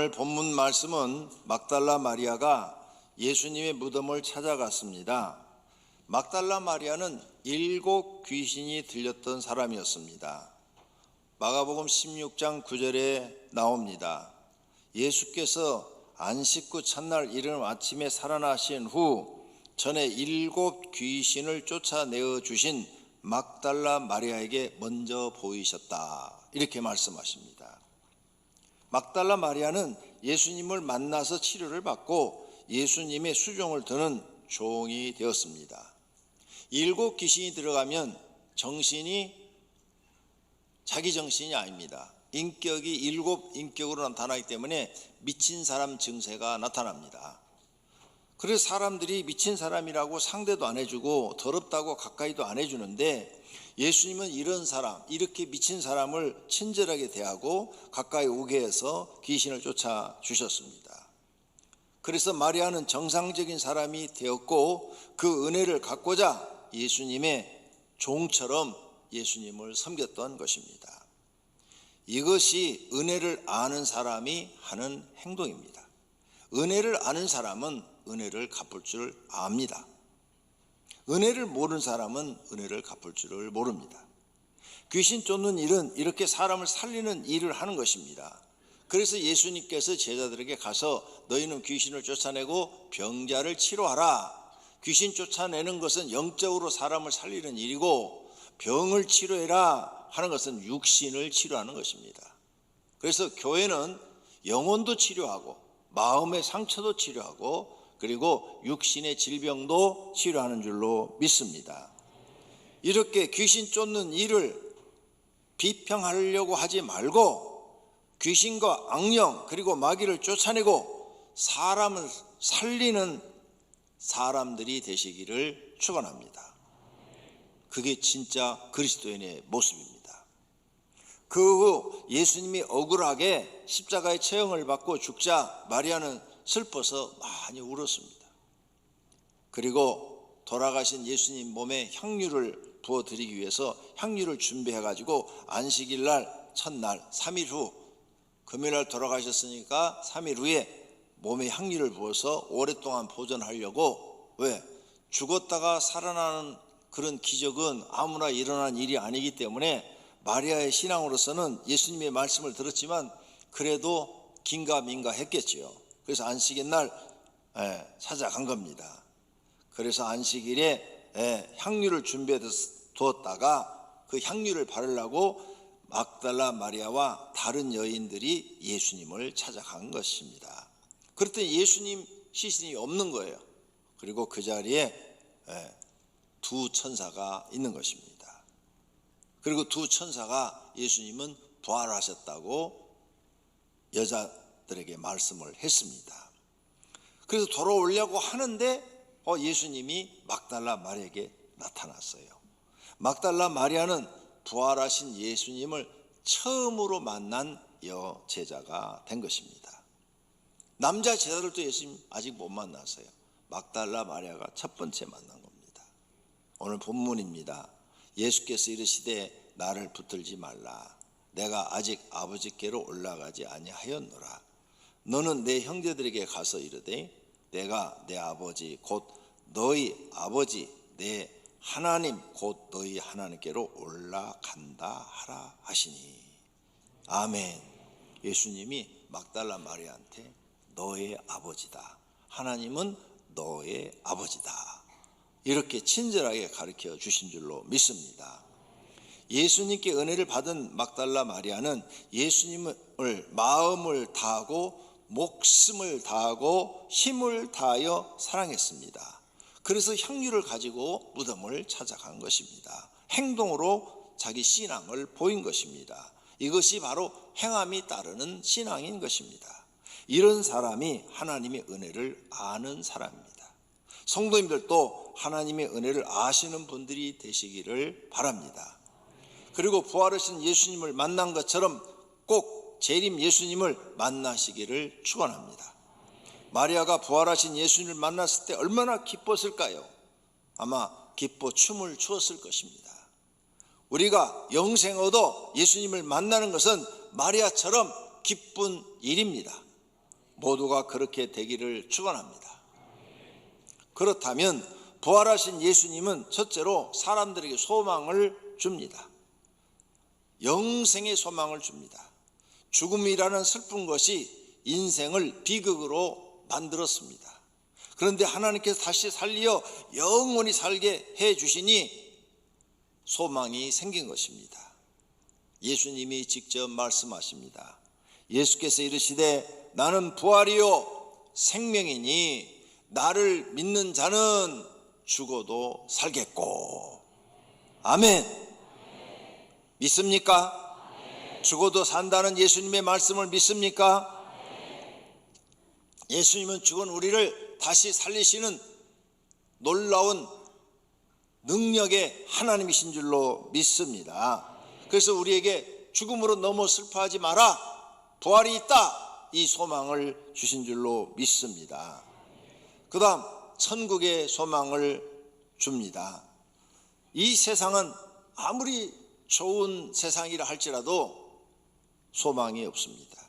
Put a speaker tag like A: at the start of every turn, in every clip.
A: 오늘 본문 말씀은 막달라 마리아가 예수님의 무덤을 찾아갔습니다. 막달라 마리아는 7 귀신이 들렸던 사람이었습니다. 마가복음 16장 9절에 나옵니다. 예수께서 안식 후 첫날 이른 아침에 살아나신 후 전에 7 귀신을 쫓아내어 주신 막달라 마리아에게 먼저 보이셨다, 이렇게 말씀하십니다. 막달라 마리아는 예수님을 만나서 치료를 받고 예수님의 수종을 드는 종이 되었습니다. 7 귀신이 들어가면 정신이 자기 정신이 아닙니다. 인격이 7 인격으로 나타나기 때문에 미친 사람 증세가 나타납니다. 그래서 사람들이 미친 사람이라고 상대도 안 해주고 더럽다고 가까이도 안 해주는데, 예수님은 이런 사람, 이렇게 미친 사람을 친절하게 대하고 가까이 오게 해서 귀신을 쫓아주셨습니다. 그래서 마리아는 정상적인 사람이 되었고 그 은혜를 갖고자 예수님의 종처럼 예수님을 섬겼던 것입니다. 이것이 은혜를 아는 사람이 하는 행동입니다. 은혜를 아는 사람은 은혜를 갚을 줄 압니다. 은혜를 모르는 사람은 은혜를 갚을 줄을 모릅니다. 귀신 쫓는 일은 이렇게 사람을 살리는 일을 하는 것입니다. 그래서 예수님께서 제자들에게 가서 너희는 귀신을 쫓아내고 병자를 치료하라. 귀신 쫓아내는 것은 영적으로 사람을 살리는 일이고 병을 치료해라 하는 것은 육신을 치료하는 것입니다. 그래서 교회는 영혼도 치료하고 마음의 상처도 치료하고 그리고 육신의 질병도 치료하는 줄로 믿습니다. 이렇게 귀신 쫓는 일을 비평하려고 하지 말고 귀신과 악령 그리고 마귀를 쫓아내고 사람을 살리는 사람들이 되시기를 축원합니다. 그게 진짜 그리스도인의 모습입니다. 그 후 예수님이 억울하게 십자가의 처형을 받고 죽자 마리아는 슬퍼서 많이 울었습니다. 그리고 돌아가신 예수님 몸에 향유를 부어드리기 위해서 향유를 준비해가지고 안식일 날 첫날 3일 후, 금요일날 돌아가셨으니까 3일 후에 몸에 향유를 부어서 오랫동안 보존하려고, 왜? 죽었다가 살아나는 그런 기적은 아무나 일어난 일이 아니기 때문에 마리아의 신앙으로서는 예수님의 말씀을 들었지만 그래도 긴가민가 했겠지요. 그래서 안식일 날 찾아간 겁니다. 그래서 안식일에 향유를 준비해 두었다가 그 향유를 바르려고 막달라 마리아와 다른 여인들이 예수님을 찾아간 것입니다. 그랬더니 예수님 시신이 없는 거예요. 그리고 그 자리에 2 천사가 있는 것입니다. 그리고 2 천사가 예수님은 부활하셨다고 여자들에게 말씀을 했습니다. 그래서 돌아오려고 하는데 예수님이 막달라 마리아에게 나타났어요. 막달라 마리아는 부활하신 예수님을 처음으로 만난 여제자가 된 것입니다. 남자 제자들도 예수님 아직 못 만났어요. 막달라 마리아가 첫 번째 만난 겁니다. 오늘 본문입니다. 예수께서 이르시되 나를 붙들지 말라. 내가 아직 아버지께로 올라가지 아니하였노라. 너는 내 형제들에게 가서 이르되 내가 내 아버지 곧 너희 아버지 내 하나님 곧 너희 하나님께로 올라간다 하라 하시니. 아멘. 예수님이 막달라 마리아한테 너의 아버지다, 하나님은 너의 아버지다, 이렇게 친절하게 가르쳐 주신 줄로 믿습니다. 예수님께 은혜를 받은 막달라 마리아는 예수님을 마음을 다하고 목숨을 다하고 힘을 다하여 사랑했습니다. 그래서 향유를 가지고 무덤을 찾아간 것입니다. 행동으로 자기 신앙을 보인 것입니다. 이것이 바로 행함이 따르는 신앙인 것입니다. 이런 사람이 하나님의 은혜를 아는 사람입니다. 성도님들도 하나님의 은혜를 아시는 분들이 되시기를 바랍니다. 그리고 부활하신 예수님을 만난 것처럼 꼭 재림 예수님을 만나시기를 축원합니다. 마리아가 부활하신 예수님을 만났을 때 얼마나 기뻤을까요? 아마 기뻐 춤을 추었을 것입니다. 우리가 영생 얻어 예수님을 만나는 것은 마리아처럼 기쁜 일입니다. 모두가 그렇게 되기를 축원합니다. 그렇다면 부활하신 예수님은 첫째로 사람들에게 소망을 줍니다. 영생의 소망을 줍니다. 죽음이라는 슬픈 것이 인생을 비극으로 만들었습니다. 그런데 하나님께서 다시 살리어 영원히 살게 해 주시니 소망이 생긴 것입니다. 예수님이 직접 말씀하십니다. 예수께서 이르시되 나는 부활이요 생명이니 나를 믿는 자는 죽어도 살겠고. 아멘. 믿습니까? 죽어도 산다는 예수님의 말씀을 믿습니까? 예수님은 죽은 우리를 다시 살리시는 놀라운 능력의 하나님이신 줄로 믿습니다. 그래서 우리에게 죽음으로 너무 슬퍼하지 마라, 부활이 있다, 이 소망을 주신 줄로 믿습니다. 그 다음 천국의 소망을 줍니다. 이 세상은 아무리 좋은 세상이라 할지라도 소망이 없습니다.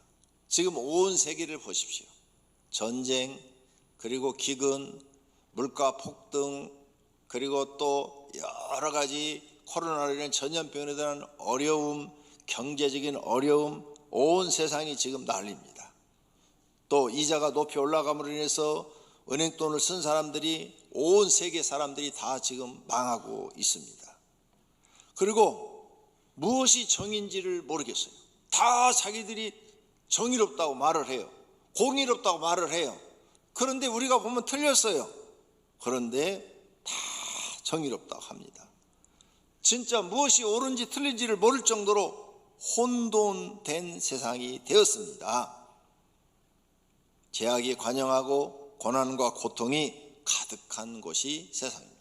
A: 지금 온 세계를 보십시오. 전쟁, 그리고 기근, 물가 폭등, 그리고 또 여러 가지 코로나로 인한 전염병에 대한 어려움, 경제적인 어려움, 온 세상이 지금 난립니다. 또 이자가 높이 올라감으로 인해서 은행돈을 쓴 사람들이, 온 세계 사람들이 다 지금 망하고 있습니다. 그리고 무엇이 정의인지를 모르겠어요. 다 자기들이 정의롭다고 말을 해요. 공의롭다고 말을 해요. 그런데 우리가 보면 틀렸어요. 그런데 다 정의롭다고 합니다. 진짜 무엇이 옳은지 틀린지를 모를 정도로 혼돈된 세상이 되었습니다. 죄악이 관영하고 고난과 고통이 가득한 곳이 세상입니다.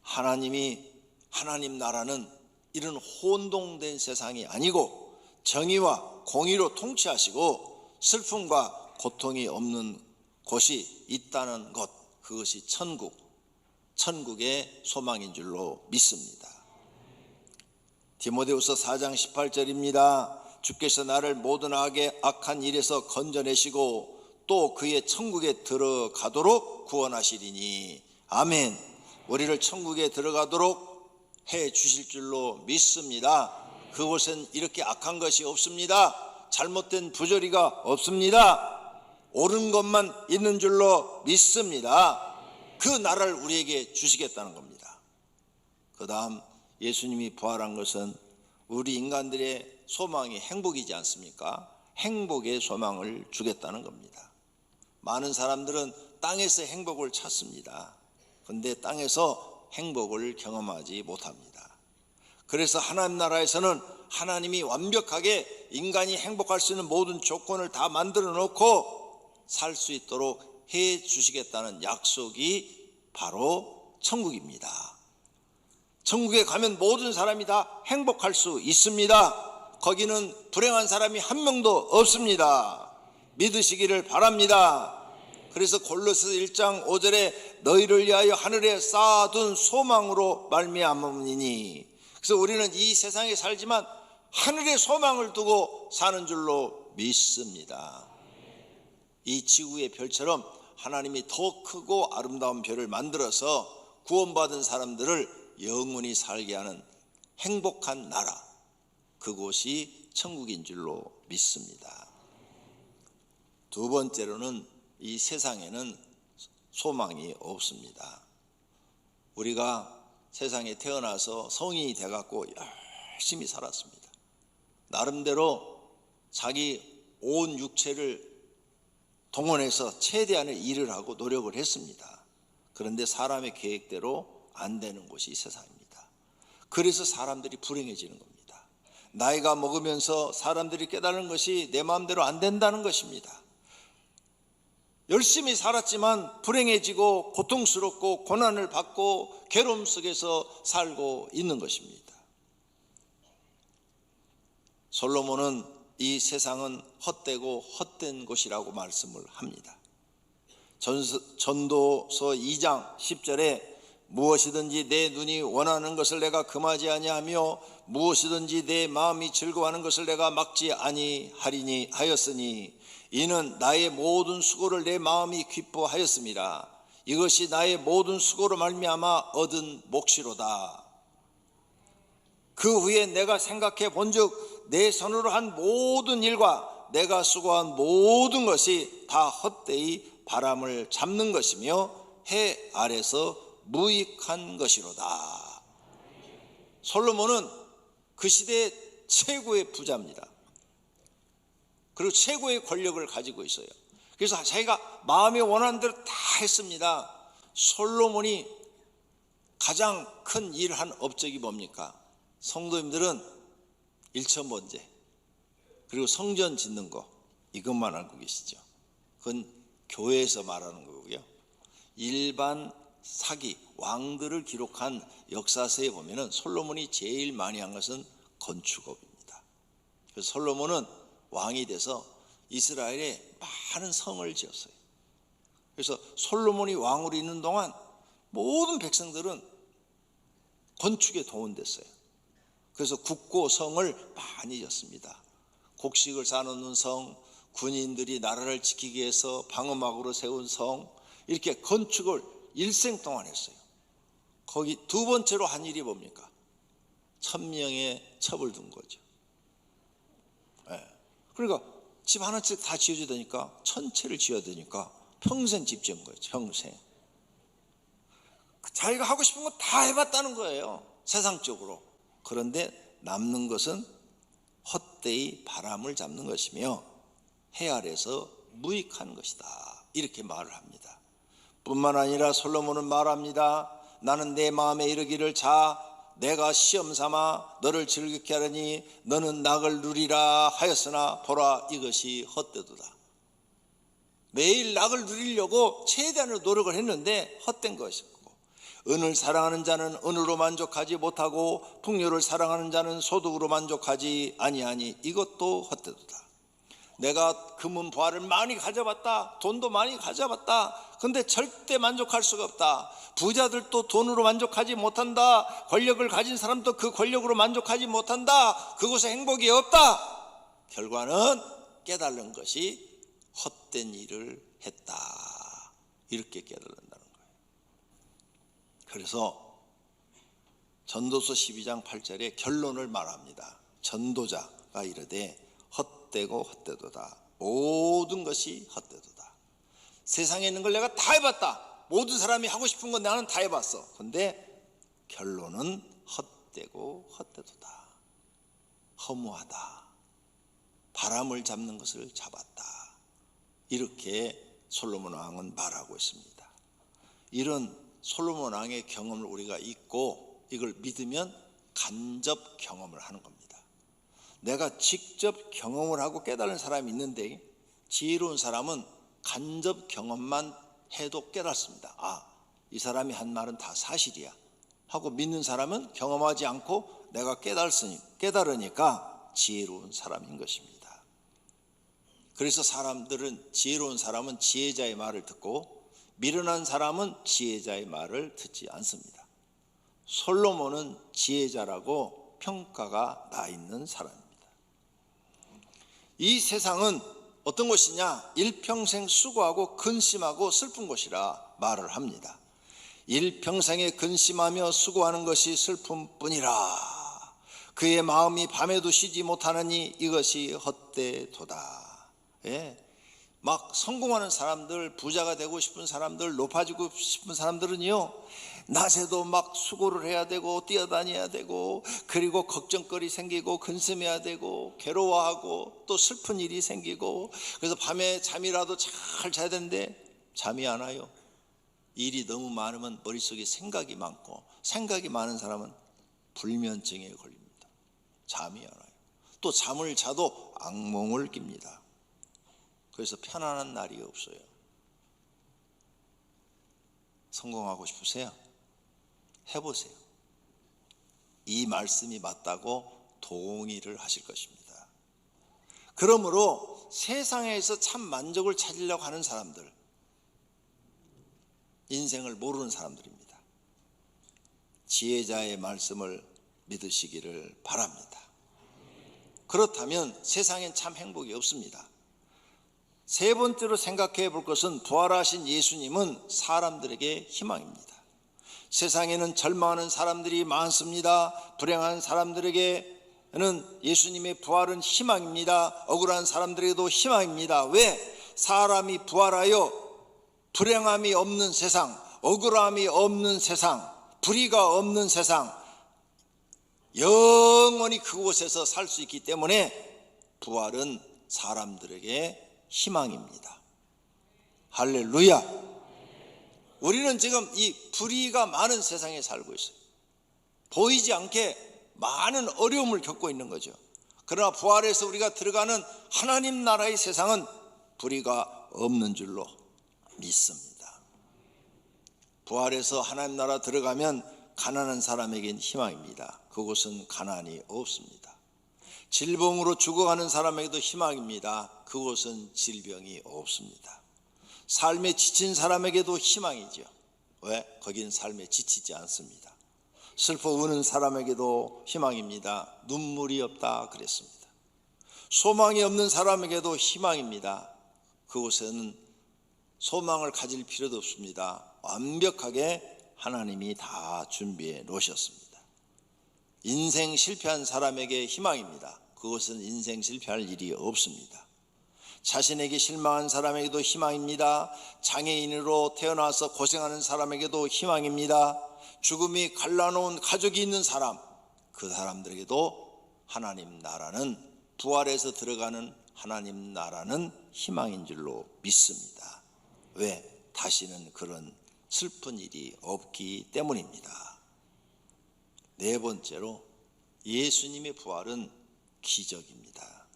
A: 하나님 나라는 이런 혼동된 세상이 아니고 정의와 공의로 통치하시고 슬픔과 고통이 없는 곳이 있다는 것, 그것이 천국의 소망인 줄로 믿습니다. 디모데후서 4장 18절입니다. 주께서 나를 모든 악한 일에서 건져내시고 또 그의 천국에 들어가도록 구원하시리니. 아멘. 우리를 천국에 들어가도록 해 주실 줄로 믿습니다. 그곳엔 이렇게 악한 것이 없습니다. 잘못된 부조리가 없습니다. 옳은 것만 있는 줄로 믿습니다. 그 나라를 우리에게 주시겠다는 겁니다. 그 다음 예수님이 부활한 것은 우리 인간들의 소망이 행복이지 않습니까? 행복의 소망을 주겠다는 겁니다. 많은 사람들은 땅에서 행복을 찾습니다. 그런데 땅에서 행복을 경험하지 못합니다. 그래서 하나님 나라에서는 하나님이 완벽하게 인간이 행복할 수 있는 모든 조건을 다 만들어 놓고 살 수 있도록 해 주시겠다는 약속이 바로 천국입니다. 천국에 가면 모든 사람이 다 행복할 수 있습니다. 거기는 불행한 사람이 한 명도 없습니다. 믿으시기를 바랍니다. 그래서 골로새 1장 5절에 너희를 위하여 하늘에 쌓아둔 소망으로 말미암으니, 그래서 우리는 이 세상에 살지만 하늘의 소망을 두고 사는 줄로 믿습니다. 이 지구의 별처럼 하나님이 더 크고 아름다운 별을 만들어서 구원받은 사람들을 영원히 살게 하는 행복한 나라, 그곳이 천국인 줄로 믿습니다. 두 번째로는 이 세상에는 소망이 없습니다. 우리가 세상에 태어나서 성인이 돼갖고 열심히 살았습니다. 나름대로 자기 온 육체를 동원해서 최대한의 일을 하고 노력을 했습니다. 그런데 사람의 계획대로 안 되는 곳이 세상입니다. 그래서 사람들이 불행해지는 겁니다. 나이가 먹으면서 사람들이 깨달은 것이 내 마음대로 안 된다는 것입니다. 열심히 살았지만 불행해지고 고통스럽고 고난을 받고 괴로움 속에서 살고 있는 것입니다. 솔로몬은 이 세상은 헛되고 헛된 곳이라고 말씀을 합니다. 전도서 2장 10절에 무엇이든지 내 눈이 원하는 것을 내가 금하지 아니하며 무엇이든지 내 마음이 즐거워하는 것을 내가 막지 아니하리니 하였으니 이는 나의 모든 수고를 내 마음이 기뻐하였습니다. 이것이 나의 모든 수고로 말미암아 얻은 몫이로다. 그 후에 내가 생각해 본즉 내 손으로 한 모든 일과 내가 수고한 모든 것이 다 헛되이 바람을 잡는 것이며 해 아래서 무익한 것이로다. 솔로몬은 그 시대의 최고의 부자입니다. 그리고 최고의 권력을 가지고 있어요. 그래서 자기가 마음에 원하는 대로 다 했습니다. 솔로몬이 가장 큰 일을 한 업적이 뭡니까? 성도님들은 일천번제 그리고 성전 짓는 거 이것만 알고 계시죠? 그건 교회에서 말하는 거고요. 일반 사기, 왕들을 기록한 역사서에 보면은 솔로몬이 제일 많이 한 것은 건축업입니다. 그래서 솔로몬은 왕이 돼서 이스라엘에 많은 성을 지었어요. 그래서 솔로몬이 왕으로 있는 동안 모든 백성들은 건축에 동원됐어요. 그래서 국고 성을 많이 지었습니다. 곡식을 쌓아놓는 성, 군인들이 나라를 지키기 위해서 방어막으로 세운 성, 이렇게 건축을 일생 동안 했어요. 거기 두 번째로 한 일이 뭡니까? 1000명의 첩을 둔 거죠. 네. 그러니까 집 하나씩 다 지어줘야 되니까, 천채를 지어야 되니까 평생 집 지은 거예요. 평생. 자기가 하고 싶은 거 다 해봤다는 거예요. 세상적으로. 그런데 남는 것은 헛되이 바람을 잡는 것이며 해 아래서 무익한 것이다. 이렇게 말을 합니다. 뿐만 아니라 솔로몬은 말합니다. 나는 내 마음에 이르기를 자 내가 시험 삼아 너를 즐겁게 하려니 너는 낙을 누리라 하였으나 보라 이것이 헛되도다. 매일 낙을 누리려고 최대한으로 노력을 했는데 헛된 것이고, 은을 사랑하는 자는 은으로 만족하지 못하고 풍요를 사랑하는 자는 소득으로 만족하지 아니하니 이것도 헛되도다. 내가 금은 보화를 많이 가져봤다, 돈도 많이 가져봤다. 근데 절대 만족할 수가 없다. 부자들도 돈으로 만족하지 못한다. 권력을 가진 사람도 그 권력으로 만족하지 못한다. 그곳에 행복이 없다. 결과는 깨달은 것이 헛된 일을 했다. 이렇게 깨달는다는 거예요. 그래서 전도서 12장 8절에 결론을 말합니다. 전도자가 이르되 헛되고 헛되도다. 모든 것이 헛되도다. 세상에 있는 걸 내가 다 해봤다. 모든 사람이 하고 싶은 건 나는 다 해봤어. 근데 결론은 헛되고 헛되도다. 허무하다. 바람을 잡는 것을 잡았다. 이렇게 솔로몬 왕은 말하고 있습니다. 이런 솔로몬 왕의 경험을 우리가 잊고 이걸 믿으면 간접 경험을 하는 겁니다. 내가 직접 경험을 하고 깨달은 사람이 있는데, 지혜로운 사람은 간접 경험만 해도 깨닫습니다. 아, 이 사람이 한 말은 다 사실이야 하고 믿는 사람은 경험하지 않고 내가 깨달으니까 지혜로운 사람인 것입니다. 그래서 사람들은, 지혜로운 사람은 지혜자의 말을 듣고 미련한 사람은 지혜자의 말을 듣지 않습니다. 솔로몬은 지혜자라고 평가가 나 있는 사람입니다. 이 세상은 어떤 곳이냐? 일평생 수고하고 근심하고 슬픈 곳이라 말을 합니다. 일평생에 근심하며 수고하는 것이 슬픔뿐이라. 그의 마음이 밤에도 쉬지 못하느니 이것이 헛되도다. 예. 막 성공하는 사람들, 부자가 되고 싶은 사람들, 높아지고 싶은 사람들은요, 낮에도 막 수고를 해야 되고 뛰어다녀야 되고, 그리고 걱정거리 생기고 근심해야 되고 괴로워하고 또 슬픈 일이 생기고, 그래서 밤에 잠이라도 잘 자야 되는데 잠이 안 와요. 일이 너무 많으면 머릿속에 생각이 많고, 생각이 많은 사람은 불면증에 걸립니다. 잠이 안 와요. 또 잠을 자도 악몽을 낍니다. 그래서 편안한 날이 없어요. 성공하고 싶으세요? 해보세요. 이 말씀이 맞다고 동의를 하실 것입니다. 그러므로 세상에서 참 만족을 찾으려고 하는 사람들, 인생을 모르는 사람들입니다. 지혜자의 말씀을 믿으시기를 바랍니다. 그렇다면 세상엔 참 행복이 없습니다. 세 번째로 생각해 볼 것은 부활하신 예수님은 사람들에게 희망입니다. 세상에는 절망하는 사람들이 많습니다. 불행한 사람들에게는 예수님의 부활은 희망입니다. 억울한 사람들에게도 희망입니다. 왜? 사람이 부활하여 불행함이 없는 세상, 억울함이 없는 세상, 불의가 없는 세상, 영원히 그곳에서 살 수 있기 때문에 부활은 사람들에게 희망입니다. 할렐루야. 우리는 지금 이 불의가 많은 세상에 살고 있어요. 보이지 않게 많은 어려움을 겪고 있는 거죠. 그러나 부활해서 우리가 들어가는 하나님 나라의 세상은 불의가 없는 줄로 믿습니다. 부활해서 하나님 나라 들어가면 가난한 사람에겐 희망입니다. 그곳은 가난이 없습니다. 질병으로 죽어가는 사람에게도 희망입니다. 그곳은 질병이 없습니다. 삶에 지친 사람에게도 희망이죠. 왜? 거긴 삶에 지치지 않습니다. 슬퍼 우는 사람에게도 희망입니다. 눈물이 없다 그랬습니다. 소망이 없는 사람에게도 희망입니다. 그곳에는 소망을 가질 필요도 없습니다. 완벽하게 하나님이 다 준비해 놓으셨습니다. 인생 실패한 사람에게 희망입니다. 그것은 인생 실패할 일이 없습니다. 자신에게 실망한 사람에게도 희망입니다. 장애인으로 태어나서 고생하는 사람에게도 희망입니다. 죽음이 갈라놓은 가족이 있는 사람, 그 사람들에게도 하나님 나라는, 부활해서 들어가는 하나님 나라는 희망인 줄로 믿습니다. 왜? 다시는 그런 슬픈 일이 없기 때문입니다. 네 번째로 예수님의 부활은 기적입니다.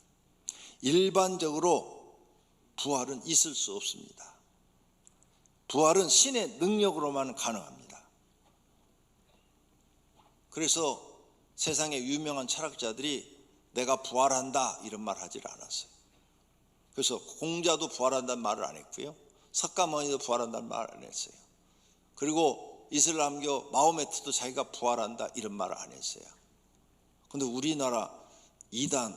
A: 일반적으로 부활은 있을 수 없습니다. 부활은 신의 능력으로만 가능합니다. 그래서 세상의 유명한 철학자들이 내가 부활한다 이런 말 하질 않았어요. 그래서 공자도 부활한다는 말을 안 했고요. 석가모니도 부활한다는 말을 안 했어요. 그리고 이슬람교 마호메트도 자기가 부활한다 이런 말을 안 했어요. 그런데 우리나라 이단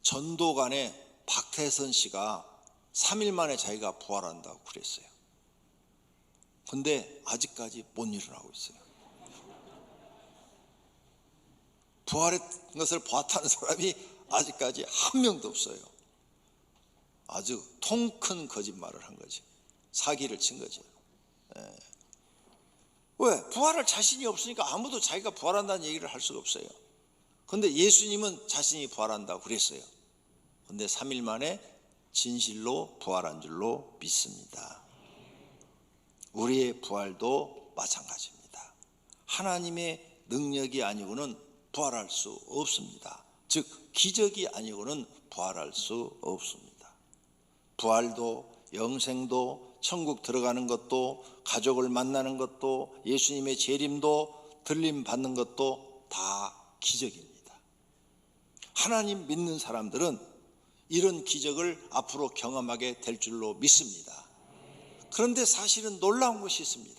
A: 전도관의 박태선 씨가 3일 만에 자기가 부활한다고 그랬어요. 그런데 아직까지 못 일어나고 있어요. 부활했던 것을 보았다는 사람이 아직까지 한 명도 없어요. 아주 통 큰 거짓말을 한 거죠. 사기를 친 거죠. 왜? 부활할 자신이 없으니까 아무도 자기가 부활한다는 얘기를 할 수가 없어요. 그런데 예수님은 자신이 부활한다고 그랬어요. 그런데 3일 만에 진실로 부활한 줄로 믿습니다. 우리의 부활도 마찬가지입니다. 하나님의 능력이 아니고는 부활할 수 없습니다. 즉 기적이 아니고는 부활할 수 없습니다. 부활도 영생도 천국 들어가는 것도 가족을 만나는 것도 예수님의 재림도 들림 받는 것도 다 기적입니다. 하나님 믿는 사람들은 이런 기적을 앞으로 경험하게 될 줄로 믿습니다. 그런데 사실은 놀라운 것이 있습니다.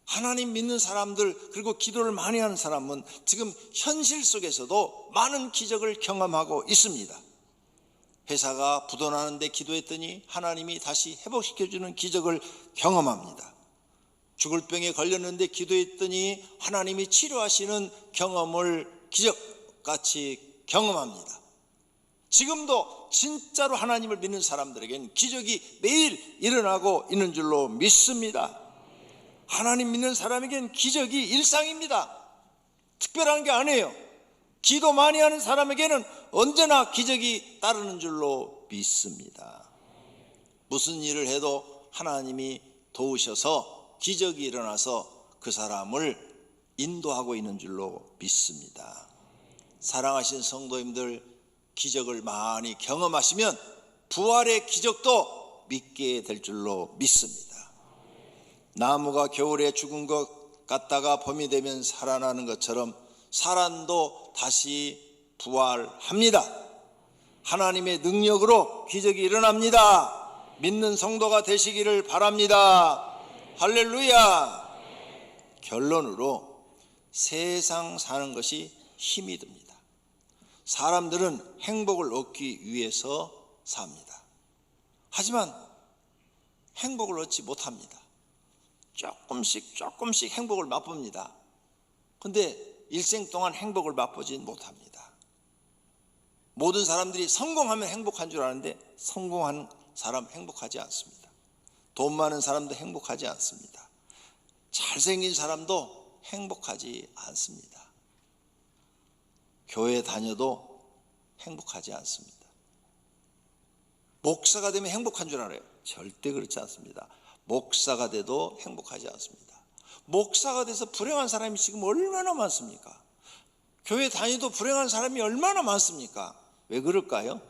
A: 하나님 믿는 사람들 그리고 기도를 많이 하는 사람은 지금 현실 속에서도 많은 기적을 경험하고 있습니다. 회사가 부도나는데 기도했더니 하나님이 다시 회복시켜주는 기적을 경험합니다. 죽을 병에 걸렸는데 기도했더니 하나님이 치료하시는 경험을 기적같이 경험합니다. 지금도 진짜로 하나님을 믿는 사람들에게는 기적이 매일 일어나고 있는 줄로 믿습니다. 하나님 믿는 사람에게는 기적이 일상입니다. 특별한 게 아니에요. 기도 많이 하는 사람에게는 언제나 기적이 따르는 줄로 믿습니다. 무슨 일을 해도 하나님이 도우셔서 기적이 일어나서 그 사람을 인도하고 있는 줄로 믿습니다. 사랑하신 성도님들, 기적을 많이 경험하시면 부활의 기적도 믿게 될 줄로 믿습니다. 나무가 겨울에 죽은 것 같다가 봄이 되면 살아나는 것처럼 사람도 다시 부활합니다. 하나님의 능력으로 기적이 일어납니다. 믿는 성도가 되시기를 바랍니다. 할렐루야. 결론으로 세상 사는 것이 힘이 듭니다. 사람들은 행복을 얻기 위해서 삽니다. 하지만 행복을 얻지 못합니다. 조금씩 행복을 맛봅니다. 근데 일생 동안 행복을 맛보지 못합니다. 모든 사람들이 성공하면 행복한 줄 아는데 성공한 사람 행복하지 않습니다. 돈 많은 사람도 행복하지 않습니다. 잘생긴 사람도 행복하지 않습니다. 교회 다녀도 행복하지 않습니다. 목사가 되면 행복한 줄 알아요. 절대 그렇지 않습니다. 목사가 돼도 행복하지 않습니다. 목사가 돼서 불행한 사람이 지금 얼마나 많습니까? 교회 다녀도 불행한 사람이 얼마나 많습니까? 왜 그럴까요?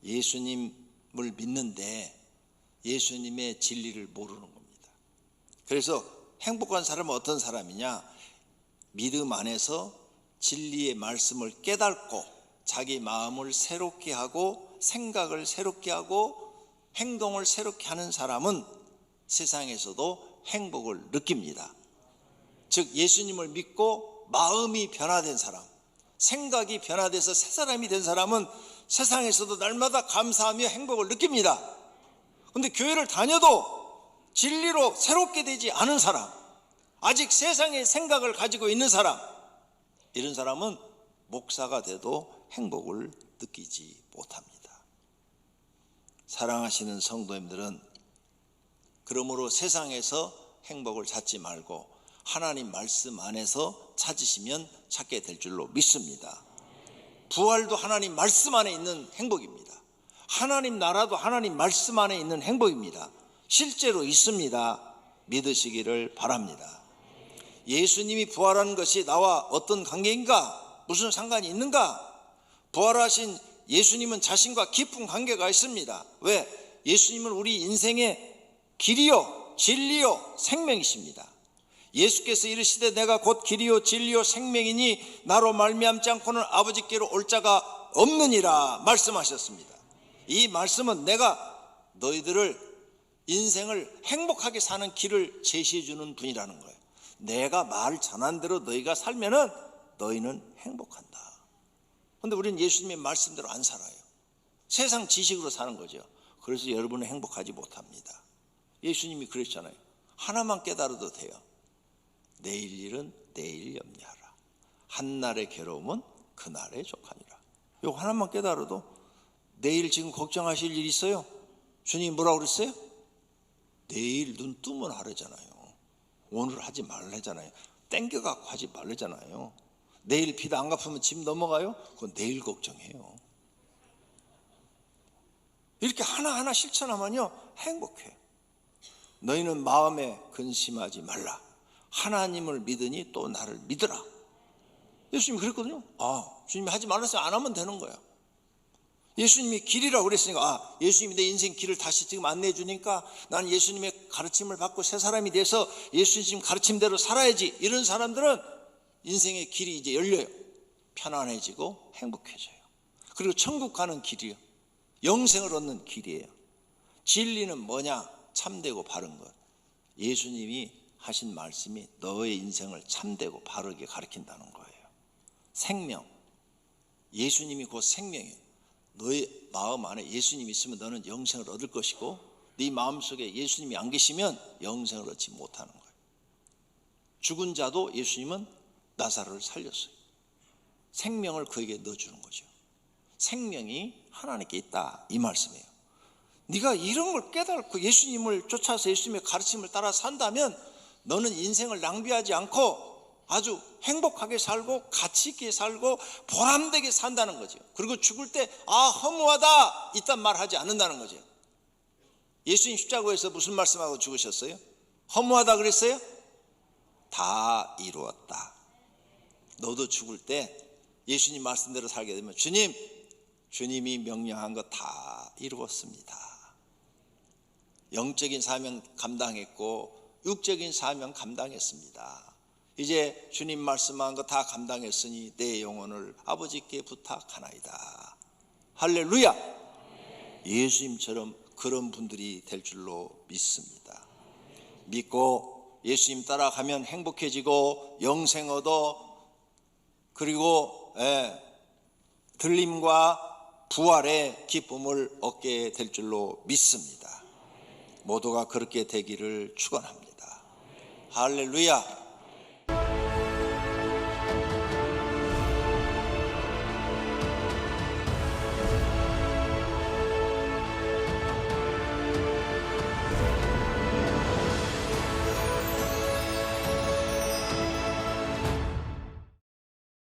A: 예수님을 믿는데 예수님의 진리를 모르는 겁니다. 그래서 행복한 사람은 어떤 사람이냐? 믿음 안에서 진리의 말씀을 깨닫고 자기 마음을 새롭게 하고 생각을 새롭게 하고 행동을 새롭게 하는 사람은 세상에서도 행복을 느낍니다. 즉 예수님을 믿고 마음이 변화된 사람, 생각이 변화돼서 새 사람이 된 사람은 세상에서도 날마다 감사하며 행복을 느낍니다. 그런데 교회를 다녀도 진리로 새롭게 되지 않은 사람, 아직 세상의 생각을 가지고 있는 사람, 이런 사람은 목사가 돼도 행복을 느끼지 못합니다. 사랑하시는 성도님들은 그러므로 세상에서 행복을 찾지 말고 하나님 말씀 안에서 찾으시면 찾게 될 줄로 믿습니다. 부활도 하나님 말씀 안에 있는 행복입니다. 하나님 나라도 하나님 말씀 안에 있는 행복입니다. 실제로 있습니다. 믿으시기를 바랍니다. 예수님이 부활한 것이 나와 어떤 관계인가? 무슨 상관이 있는가? 부활하신 예수님은 자신과 깊은 관계가 있습니다. 왜? 예수님은 우리 인생의 길이요 진리요 생명이십니다. 예수께서 이르시되 내가 곧 길이요 진리요 생명이니 나로 말미암지 않고는 아버지께로 올 자가 없느니라 말씀하셨습니다. 이 말씀은 내가 너희들을 인생을 행복하게 사는 길을 제시해 주는 분이라는 거예요. 내가 말 전한 대로 너희가 살면은 너희는 행복한다. 그런데 우리는 예수님의 말씀대로 안 살아요. 세상 지식으로 사는 거죠. 그래서 여러분은 행복하지 못합니다. 예수님이 그랬잖아요. 하나만 깨달아도 돼요. 내일 일은 내일 염려하라. 한날의 괴로움은 그날의 족하니라. 이거 하나만 깨달아도 내일 지금 걱정하실 일 있어요? 주님이 뭐라고 그랬어요? 내일 눈 뜨면 하래잖아요. 오늘 하지 말래잖아요. 땡겨갖고 하지 말래잖아요. 내일 빚 안 갚으면 집 넘어가요? 그건 내일 걱정해요. 이렇게 하나하나 실천하면요 행복해요. 너희는 마음에 근심하지 말라. 하나님을 믿으니 또 나를 믿으라. 예수님이 그랬거든요. 주님이 하지 말았어요. 안 하면 되는 거야. 예수님이 길이라고 그랬으니까 예수님이 내 인생 길을 다시 지금 안내해 주니까 나는 예수님의 가르침을 받고 새 사람이 돼서 예수님 가르침대로 살아야지. 이런 사람들은 인생의 길이 이제 열려요. 편안해지고 행복해져요. 그리고 천국 가는 길이요. 영생을 얻는 길이에요. 진리는 뭐냐? 참되고 바른 것. 예수님이 하신 말씀이 너의 인생을 참되고 바르게 가르친다는 거예요. 생명. 예수님이 곧 생명이에요. 너의 마음 안에 예수님이 있으면 너는 영생을 얻을 것이고 네 마음속에 예수님이 안 계시면 영생을 얻지 못하는 거예요. 죽은 자도 예수님은 나사로를 살렸어요. 생명을 그에게 넣어주는 거죠. 생명이 하나님께 있다 이 말씀이에요. 네가 이런 걸 깨닫고 예수님을 쫓아서 예수님의 가르침을 따라 산다면 너는 인생을 낭비하지 않고 아주 행복하게 살고 가치 있게 살고 보람되게 산다는 거죠. 그리고 죽을 때 허무하다 이딴 말 하지 않는다는 거죠. 예수님 십자가에서 무슨 말씀하고 죽으셨어요? 허무하다 그랬어요? 다 이루었다. 너도 죽을 때 예수님 말씀대로 살게 되면 주님이 명령한 거 다 이루었습니다. 영적인 사명 감당했고 육적인 사명 감당했습니다. 이제 주님 말씀한 거 다 감당했으니 내 영혼을 아버지께 부탁하나이다. 할렐루야. 예수님처럼 그런 분들이 될 줄로 믿습니다. 믿고 예수님 따라가면 행복해지고 영생 얻어 그리고 들림과 부활의 기쁨을 얻게 될 줄로 믿습니다. 모두가 그렇게 되기를 축원합니다. 할렐루야.